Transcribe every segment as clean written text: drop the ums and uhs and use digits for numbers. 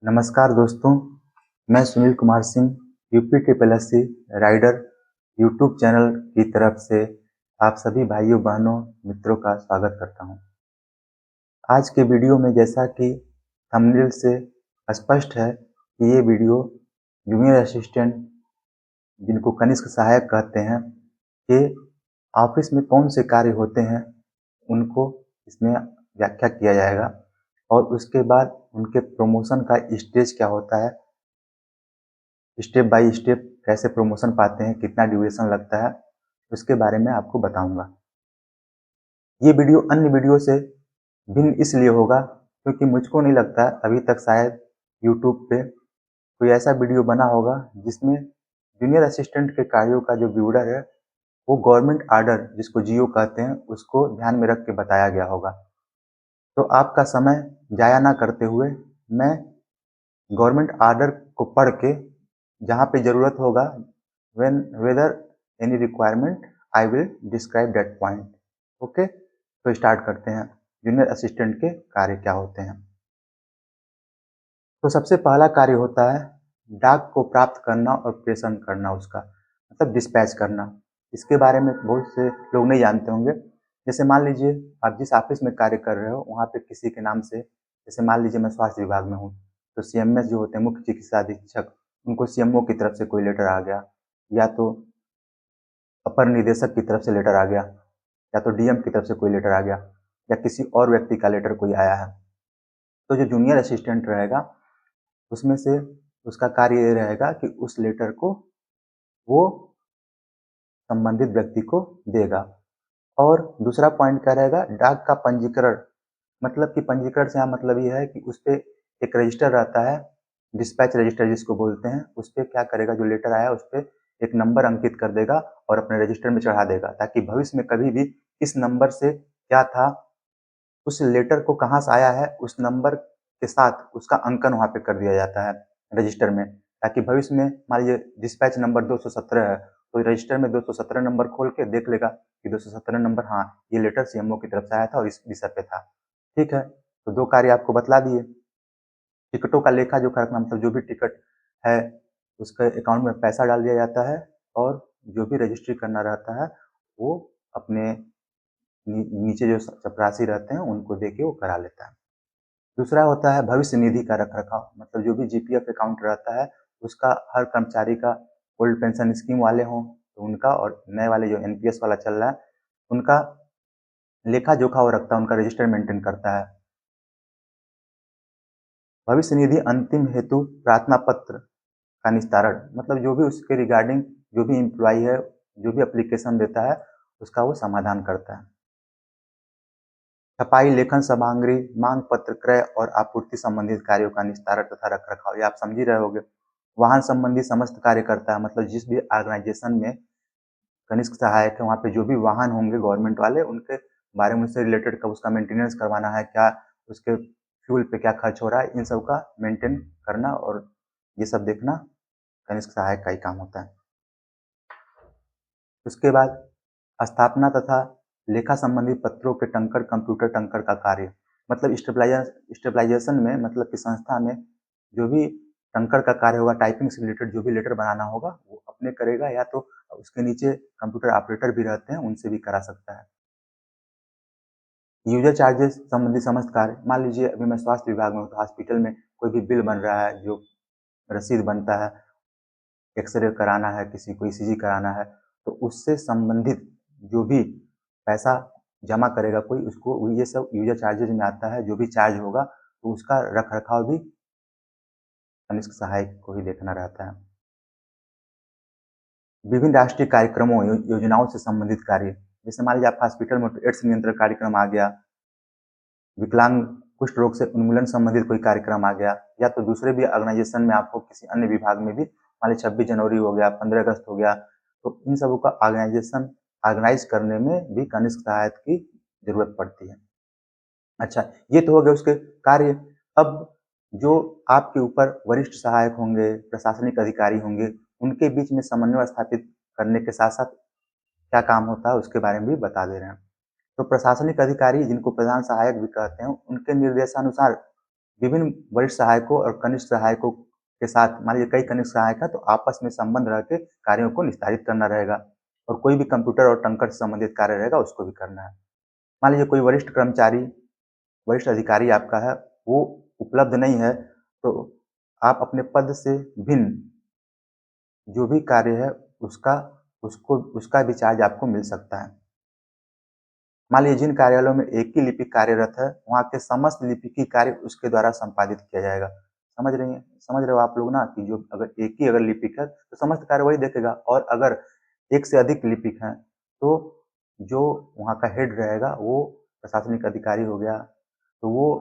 नमस्कार दोस्तों, मैं Sunil Kumar Singh UP triple SC rider YouTube channel की तरफ से आप सभी भाइयों बहनों मित्रों का स्वागत करता हूं। आज के वीडियो में जैसा कि थंबनेल से स्पष्ट है कि ये वीडियो जूनियर असिस्टेंट जिनको कनिष्ठ सहायक कहते हैं कि ऑफिस में कौन से कार्य होते हैं उनको इसमें व्याख्या किया जाएगा और उसके बाद उनके प्रमोशन का स्टेज क्या होता है, स्टेप बाय स्टेप कैसे प्रमोशन पाते हैं, कितना ड्यूरेशन लगता है, उसके बारे में आपको बताऊंगा। ये वीडियो अन्य वीडियो से भिन्न इसलिए होगा क्योंकि मुझको नहीं लगता अभी तक शायद यूट्यूब पे कोई ऐसा वीडियो बना होगा जिसमें जूनियर असिस्टेंट के कार्यों का जो ब्यूडर है वो गवर्नमेंट आर्डर जिसको जीओ कहते हैं उसको ध्यान में रख के बताया गया होगा। तो आपका समय जाया ना करते हुए मैं गवर्नमेंट आर्डर को पढ़ के जहाँ पे ज़रूरत होगा when whether any requirement I will describe that point। Okay, तो स्टार्ट करते हैं जूनियर असिस्टेंट के कार्य क्या होते हैं। तो सबसे पहला कार्य होता है डाक को प्राप्त करना और प्रेषण करना, उसका मतलब डिस्पैच करना। इसके बारे में बहुत से लोग नहीं जानते होंगे। जैसे मान लीजिए आप जिस ऑफिस में कार्य कर रहे हो वहाँ पे किसी के नाम से, जैसे मान लीजिए मैं स्वास्थ्य विभाग में हूँ तो सीएमएस जो होते हैं मुख्य चिकित्सा अधीक्षक, उनको सीएमओ की तरफ से कोई लेटर आ गया या तो अपर निदेशक की तरफ से लेटर आ गया या तो डीएम की तरफ से कोई लेटर आ गया या किसी और व्यक्ति का लेटर कोई आया है, तो जो जूनियर असिस्टेंट रहेगा उसमें से उसका कार्य ये रहेगा कि उस लेटर को वो संबंधित व्यक्ति को देगा। और दूसरा पॉइंट क्या रहेगा, डाक का पंजीकरण। मतलब कि पंजीकरण से यहाँ मतलब ये है कि उस पर एक रजिस्टर रहता है, डिस्पैच रजिस्टर जिसको बोलते हैं। उस पर क्या करेगा, जो लेटर आया उस पर एक नंबर अंकित कर देगा और अपने रजिस्टर में चढ़ा देगा, ताकि भविष्य में कभी भी इस नंबर से क्या था, उस लेटर को कहाँ से आया है, उस नंबर के साथ उसका अंकन वहाँ पे कर दिया जाता है रजिस्टर में, ताकि भविष्य में मान लीजिए डिस्पैच नंबर 217 है तो रजिस्टर में 217 नंबर खोल के देख लेगा कि 217 नंबर, हाँ ये लेटर सीएमओ की तरफ से आया था और इस विषय पे था। ठीक है, तो दो कार्य आपको बतला दिए। टिकटों का लेखा जोखा रखना, मतलब जो भी टिकट है उसके अकाउंट में पैसा डाल दिया जाता है और जो भी रजिस्ट्री करना रहता है वो अपने नीचे जो चपरासी रहते हैं उनको दे के वो करा लेता है। दूसरा होता है भविष्य निधि का रख रखाव, मतलब जो भी जीपीएफ अकाउंट रहता है उसका हर कर्मचारी का, ओल्ड पेंशन स्कीम वाले हों तो उनका और नए वाले जो एनपीएस वाला चल रहा है उनका लेखा जोखा वो रखता है, उनका रजिस्टर मेंटेन करता है। भविष्य निधि अंतिम हेतु प्रार्थना पत्र का निस्तारण, मतलब जो भी उसके रिगार्डिंग जो भी एम्प्लॉय है जो भी एप्लीकेशन देता है उसका वो समाधान करता है। छपाई, लेखन सामग्री, मांग पत्र, क्रय और आपूर्ति संबंधित कार्यों का निस्तारण तथा रख रखाव, ये आप समझ ही रहे होंगे। वाहन संबंधी समस्त कार्य करता है, मतलब जिस भी ऑर्गेनाइजेशन में कनिष्ठ सहायक है वहाँ पे जो भी वाहन होंगे गवर्नमेंट वाले उनके बारे में उससे रिलेटेड कब उसका मेंटेनेंस करवाना है, क्या उसके फ्यूल पे क्या खर्च हो रहा है, इन सब का मेंटेन करना और ये सब देखना कनिष्ठ सहायक का ही काम होता है। उसके बाद स्थापना तथा लेखा संबंधी पत्रों के टंकर, कंप्यूटर टंकर का कार्य, मतलब स्टेबलाइजेशन में, मतलब कि संस्था में जो भी टंकर का कार्य होगा, टाइपिंग से रिलेटेड जो भी लेटर बनाना होगा वो अपने करेगा या तो उसके नीचे कंप्यूटर ऑपरेटर भी रहते हैं उनसे भी करा सकता है। यूजर चार्जेस संबंधी समस्त कार्य, मान लीजिए अभी मैं स्वास्थ्य विभाग में हूँ तो हॉस्पिटल में कोई भी बिल बन रहा है, जो रसीद बनता है, एक्सरे कराना है, किसी को ईसीजी कराना है, तो उससे संबंधित जो भी पैसा जमा करेगा कोई, उसको ये सब यूजर चार्जेज में आता है। जो भी चार्ज होगा तो उसका रख रखाव भी कनिष्ठ सहायक को ही देखना रहता है। विभिन्न राष्ट्रीय कार्यक्रमों योजनाओं से संबंधित कार्य, जैसे मान लीजिए आपका हॉस्पिटल में एड्स नियंत्रण कार्यक्रम आ गया, विकलांग कुष्ठ रोग से उन्मूलन संबंधित कोई कार्यक्रम आ गया, या तो दूसरे भी ऑर्गेनाइजेशन में आपको किसी अन्य विभाग में भी मान लीजिए 26 जनवरी हो गया, 15 अगस्त हो गया, तो इन सबों का ऑर्गेनाइजेशन ऑर्गेनाइज करने में भी कनिष्ठ सहायक की जरूरत पड़ती है। अच्छा, ये तो हो गए उसके कार्य। अब जो आपके ऊपर वरिष्ठ सहायक होंगे, प्रशासनिक अधिकारी होंगे, उनके बीच में समन्वय स्थापित करने के साथ साथ क्या काम होता है उसके बारे में भी बता दे रहे हैं। तो प्रशासनिक अधिकारी जिनको प्रधान सहायक भी कहते हैं, उनके निर्देशानुसार विभिन्न वरिष्ठ सहायकों और कनिष्ठ सहायकों के साथ, मान लीजिए कई कनिष्ठ सहायक हैं तो आपस में संबंध रह के कार्यों को निस्तारित करना रहेगा, और कोई भी कंप्यूटर और टंकर से संबंधित कार्य रहेगा उसको भी करना है। मान लीजिए कोई वरिष्ठ कर्मचारी, वरिष्ठ अधिकारी आपका है, वो उपलब्ध नहीं है, तो आप अपने पद से भिन्न जो भी कार्य है उसका उसका भी चार्ज आपको मिल सकता है। मान लीजिए जिन कार्यालयों में एक ही लिपिक कार्यरत है, वहाँ के समस्त लिपिकी कार्य उसके द्वारा संपादित किया जाएगा। समझ रहे हो आप लोग ना, कि जो अगर एक ही अगर लिपिक है तो समस्त कार्य वही देखेगा, और अगर एक से अधिक लिपिक हैं तो जो वहाँ का हेड रहेगा वो प्रशासनिक अधिकारी हो गया, तो वो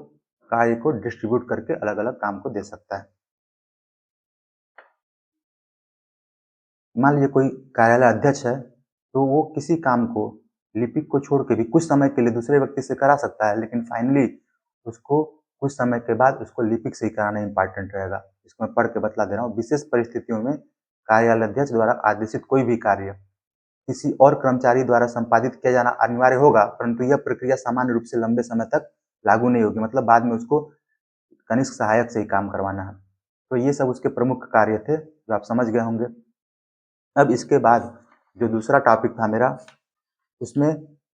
कार्य को डिस्ट्रीब्यूट करके अलग-अलग काम को दे सकता है। मान लीजिए कोई कार्यालय अध्यक्ष है, तो वो किसी काम को लिपिक को छोड़ के भी कुछ समय के लिए दूसरे व्यक्ति से करा सकता है, लेकिन फाइनली उसको कुछ समय के बाद उसको लिपिक से ही कराना इम्पोर्टेंट रहेगा। इसको मैं पढ़ के बतला दे रहा हूँ। विशेष परिस्थितियों में कार्यालय अध्यक्ष द्वारा आदेशित कोई भी कार्य किसी और कर्मचारी द्वारा संपादित किया जाना अनिवार्य होगा, परंतु यह प्रक्रिया सामान्य रूप से लंबे समय तक लागू नहीं होगी। मतलब बाद में उसको कनिष्ठ सहायक से ही काम करवाना है। तो ये सब उसके प्रमुख कार्य थे, जो आप समझ गए होंगे। अब इसके बाद जो दूसरा टॉपिक था मेरा, उसमें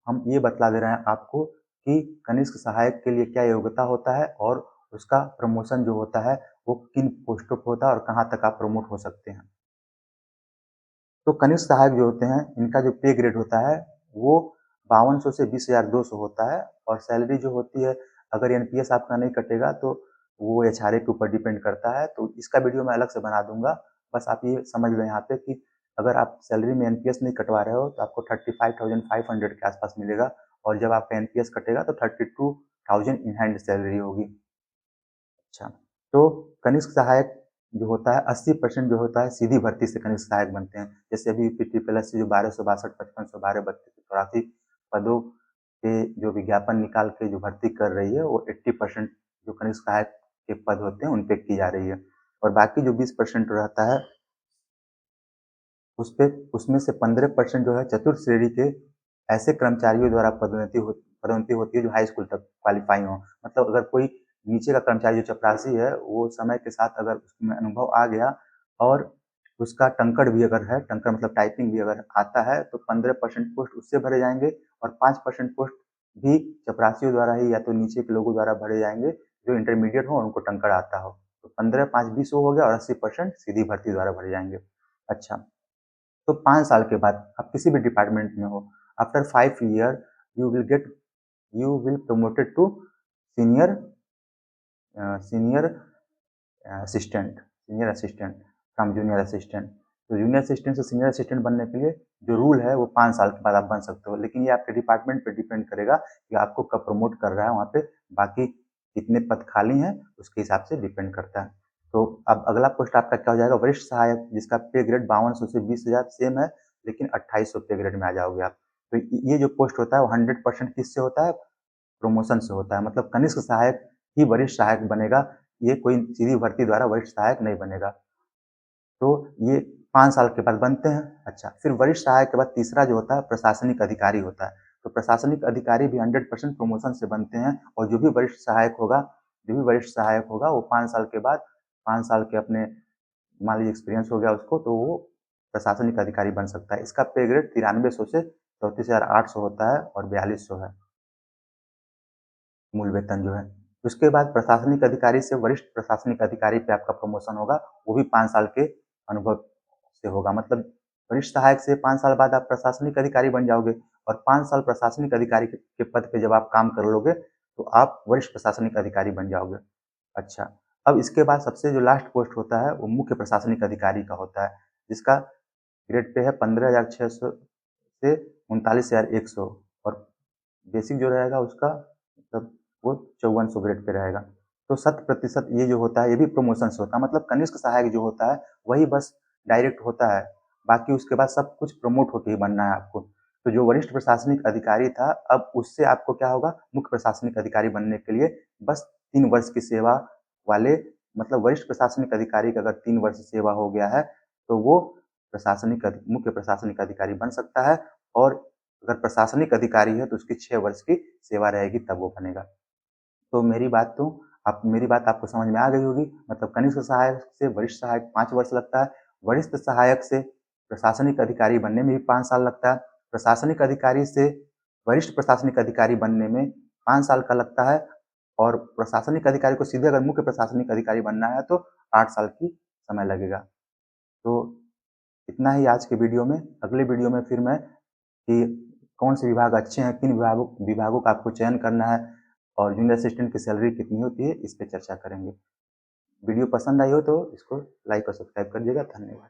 हम ये बतला दे रहे हैं आपको कि कनिष्ठ सहायक के लिए क्या योग्यता होता है, और उसका प्रमोशन जो होता है वो किन पोस्टों पर होता है और कहाँ तक आप प्रमोट हो सकते हैं। तो कनिष्ठ सहायक जो होते हैं, इनका जो पे ग्रेड होता है वो 5200 से 20,200 होता है, और सैलरी जो होती है, अगर एनपीएस आपका नहीं कटेगा तो वो एचआरए के ऊपर डिपेंड करता है। तो इसका वीडियो मैं अलग से बना दूंगा। बस आप ये समझ लो यहाँ पे कि अगर आप सैलरी में एनपीएस नहीं कटवा रहे हो तो आपको 35,500 के आसपास मिलेगा, और जब आपका एनपीएस कटेगा तो 32,000 इन हैंड सैलरी होगी। अच्छा, तो कनिष्ठ सहायक जो होता है 80% जो होता है सीधी भर्ती से कनिष्ठ सहायक बनते हैं। जैसे अभी पीटी प्लस से जो 1262, 5512, 3283 पदों के जो विज्ञापन निकाल के जो भर्ती कर रही है, वो 80% जो कनिष्ठ सहायक के पद होते हैं उन पे की जा रही है, और बाकी जो 20% रहता है उसमें से 15% जो है चतुर्थ श्रेणी के ऐसे कर्मचारियों द्वारा पदोन्नति होती है जो हाई स्कूल तक क्वालिफाई हो। मतलब अगर कोई नीचे का कर्मचारी जो चपरासी है, वो समय के साथ अगर उसमें अनुभव आ गया और उसका टंकड़ भी अगर है, टंकड़ मतलब टाइपिंग भी अगर आता है, तो 15% पोस्ट उससे भरे जाएंगे, और 5% पोस्ट भी चपरासियों द्वारा ही या तो नीचे के लोगों द्वारा भरे जाएंगे जो इंटरमीडिएट हो और उनको टंकड़ आता हो। तो 15, 5, 20 हो गया, और 80% सीधी भर्ती द्वारा भरे जाएंगे। अच्छा, तो 5 साल के बाद आप किसी भी डिपार्टमेंट में हो, after 5 year you will get you will promoted to senior senior senior assistant from junior assistant. तो जूनियर असिस्टेंट से सीनियर असिस्टेंट बनने के लिए जो रूल है वो 5 साल के बाद आप बन सकते हो, लेकिन ये आपके डिपार्टमेंट पे डिपेंड करेगा कि आपको कब प्रमोट कर रहा है, वहाँ पे बाकी कितने पद खाली हैं उसके हिसाब से डिपेंड करता है। तो अब अगला पोस्ट आपका क्या हो जाएगा, वरिष्ठ सहायक, जिसका पे ग्रेड 5200 से 20,000 सेम है, लेकिन 2800 पे ग्रेड में आ जाओगे आप। तो ये जो पोस्ट होता है वो 100% किससे होता है, प्रमोशन से होता है। मतलब कनिष्ठ सहायक ही वरिष्ठ सहायक बनेगा, ये कोई सीधी भर्ती द्वारा वरिष्ठ सहायक नहीं बनेगा। तो ये 5 साल के बाद बनते हैं। अच्छा, फिर वरिष्ठ सहायक के बाद तीसरा जो होता है प्रशासनिक अधिकारी होता है। तो प्रशासनिक अधिकारी भी 100% प्रमोशन से बनते हैं, और जो भी वरिष्ठ सहायक होगा वो 5 साल के बाद, 5 साल के अपने मान लीजिए एक्सपीरियंस हो गया उसको, तो वो प्रशासनिक अधिकारी बन सकता है। इसका पे ग्रेड 9300 से 34,800 होता है, और 4200 है मूल वेतन जो है। उसके बाद प्रशासनिक अधिकारी से वरिष्ठ प्रशासनिक अधिकारी पे आपका प्रमोशन होगा, वो भी 5 साल के अनुभव से होगा। मतलब वरिष्ठ सहायक से 5 साल बाद आप प्रशासनिक अधिकारी बन जाओगे, और 5 साल प्रशासनिक अधिकारी के पद पे जब आप काम कर लोगे तो आप वरिष्ठ प्रशासनिक अधिकारी बन जाओगे। अच्छा, अब इसके बाद सबसे जो लास्ट पोस्ट होता है वो मुख्य प्रशासनिक अधिकारी का होता है, जिसका ग्रेड पे है 15,600 से 39,100, और बेसिक जो रहेगा उसका मतलब वो 5400 ग्रेड पे रहेगा। तो 100% ये जो होता है ये भी प्रमोशन से होता है। मतलब कनिष्ठ सहायक जो होता है वही बस डायरेक्ट होता है, बाकी उसके बाद सब कुछ प्रमोट होके ही बनना है आपको। तो जो वरिष्ठ प्रशासनिक अधिकारी था, अब उससे आपको क्या होगा, मुख्य प्रशासनिक अधिकारी बनने के लिए बस 3 वर्ष की सेवा वाले, मतलब वरिष्ठ प्रशासनिक अधिकारी का अगर 3 वर्ष सेवा हो गया है तो वो मुख्य प्रशासनिक अधिकारी बन सकता है, और अगर प्रशासनिक अधिकारी है तो उसकी 6 वर्ष की सेवा रहेगी तब वो बनेगा। तो मेरी बात तो आप मेरी बात आपको समझ में आ गई होगी। मतलब कनिष्ठ सहायक से वरिष्ठ सहायक 5 वर्ष लगता है, वरिष्ठ सहायक से प्रशासनिक अधिकारी बनने में भी 5 साल लगता है, प्रशासनिक अधिकारी से वरिष्ठ प्रशासनिक अधिकारी बनने में 5 साल का लगता है और प्रशासनिक अधिकारी को सीधे अगर मुख्य प्रशासनिक अधिकारी बनना है तो 8 साल की समय लगेगा। तो इतना ही आज के वीडियो में। अगले वीडियो में फिर मैं कि कौन से विभाग अच्छे हैं, किन विभागों का आपको चयन करना है और जूनियर असिस्टेंट की सैलरी कितनी होती है, इस पे चर्चा करेंगे। वीडियो पसंद आई हो तो इसको लाइक और सब्सक्राइब कर दीजिएगा। धन्यवाद।